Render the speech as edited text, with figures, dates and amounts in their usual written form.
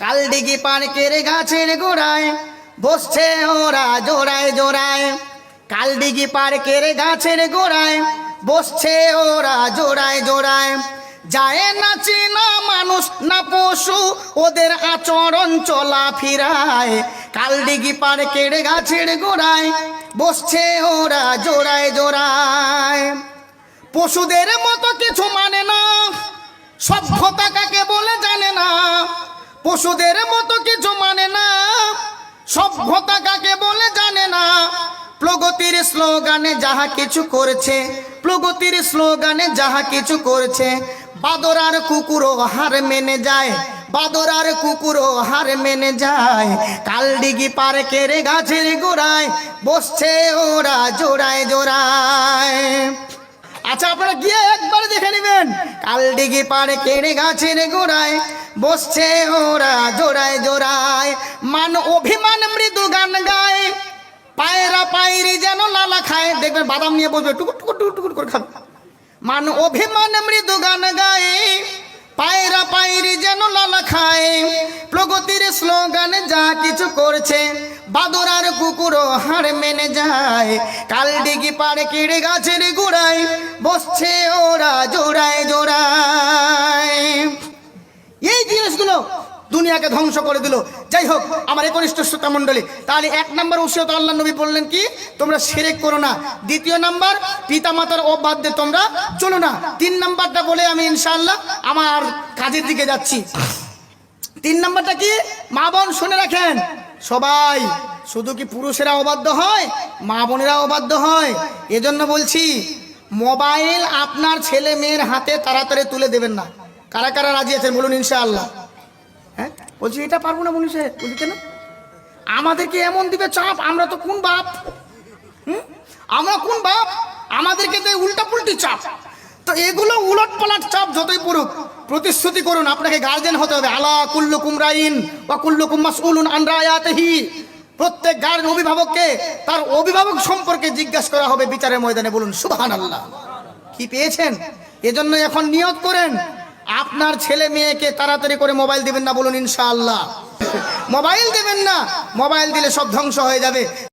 কালডিগি পার্কের গাছের গোড়ায় বসছে ওরা জোড়ায় জোড়ায়। কালডিগি পার্কের গাছের গোড়ায় বসছে ওরা জোড়ায় জোড়ায়। যায় না চেনা মানুষ না পশু, ওদের আচরণ চলা ফিরায়। কালডিগি পার্কের গাছের গোড়ায় বসছে ওরা জোড়ায় জোড়ায়। পশুদের মতো কিছু মানে না, সভ্যতা কাকে বলে জানে না। পশুদের মতো কিছু মানে না, সভ্যতা কাকে বলে জানে না। প্রগতির স্লোগানে যাহা কিছু করছে, প্রগতির স্লোগানে যাহা কিছু করছে। বাদর আর কুকুরও হার মেনে যায়, বাদর আর কুকুরও হার মেনে যায়। কালডিগি পার্কের গাছের গোড়ায় বসছে ওরা জোড়ায় জোড়ায়। আচ্ছা, আপনারা গিয়ে একবার দেখে নেবেন, কালডিগি পার্কের গাছের গোড়ায় বসছে ওরা জোড়ায় জোড়ায়। মান অভিমান মৃদু গান গায়, পায়রা পায়রি যেন লালা খায়। দেখবেন বাদাম নিয়ে বসবে, টুকুর টুকুর টুকুর টুকুর করে খাবে। মান অভিমান মৃদু গান গায়, পায়রা পায়রি যেন লালা খায়। প্রগতির স্লোগানে যা কিছু করছে, বাদর আর কুকুরও হার মেনে যায়। কালডিগি পার্কের গাছের গোড়ায় বসছে ওরা জোড়ায় জোড়ায়। এই জিনিসগুলো দুনিয়াকে ধ্বংস করে দিল। যাই হোক আমার একনিষ্ঠ শ্রোতা মণ্ডলী, তাহলে 1 নম্বর ওসিয়ত আল্লাহ নবী বললেন কি, তোমরা শিরক করো না। 2 নম্বর, পিতা মাতার অবাধ্যে তোমরা চলো না। 3 নম্বরটা বলে আমি ইনশাআল্লাহ আমার কাজের দিকে যাচ্ছি। 3 নম্বরটা কি, মা বোন শুনে রাখেন, সবাই শুধু কি পুরুষেরা অবাধ্য হয়, মা বোনেরা অবাধ্য হয়। এজন্য বলছি মোবাইল আপনার ছেলে মেয়ের হাতে তাড়াতাড়ি তুলে দেবেন না। কারা কারা রাজি আছেন বলুন ইনশাআল্লাহ। হ্যাঁ বলছি এটা পারবো না বলুন সাহেব, বলছি কেন? আমাদেরকে এমন দিবে চাপ, আমরা তো কোন বাপ? আমরা কোন বাপ? আমাদেরকে তো উল্টা পুল্টি চাপ। তো এগুলো উলট পালট চাপ যতই পড়ুক, প্রতিশ্রুতি করুন আপনাকে গার্জেন হতে হবে। আলা কুল্লুকুম রাইন ওয়া কুল্লুকুম মাসউলুন আন রায়াতিহি। প্রত্যেক গার্জেন অভিভাবককে তার অভিভাবক সম্পর্কে জিজ্ঞাসা করা হবে বিচারের ময়দানে। বলুন সুবহানাল্লাহ। কি পেয়েছেন? এজন্য এখন নিয়ত করেন আপনার ছেলে মেয়েকে তাড়াতাড়ি করে মোবাইল দিবেন না। বলুন ইনশাআল্লাহ। মোবাইল দেবেন না, মোবাইল দিলে সব ধ্বংস হয়ে যাবে।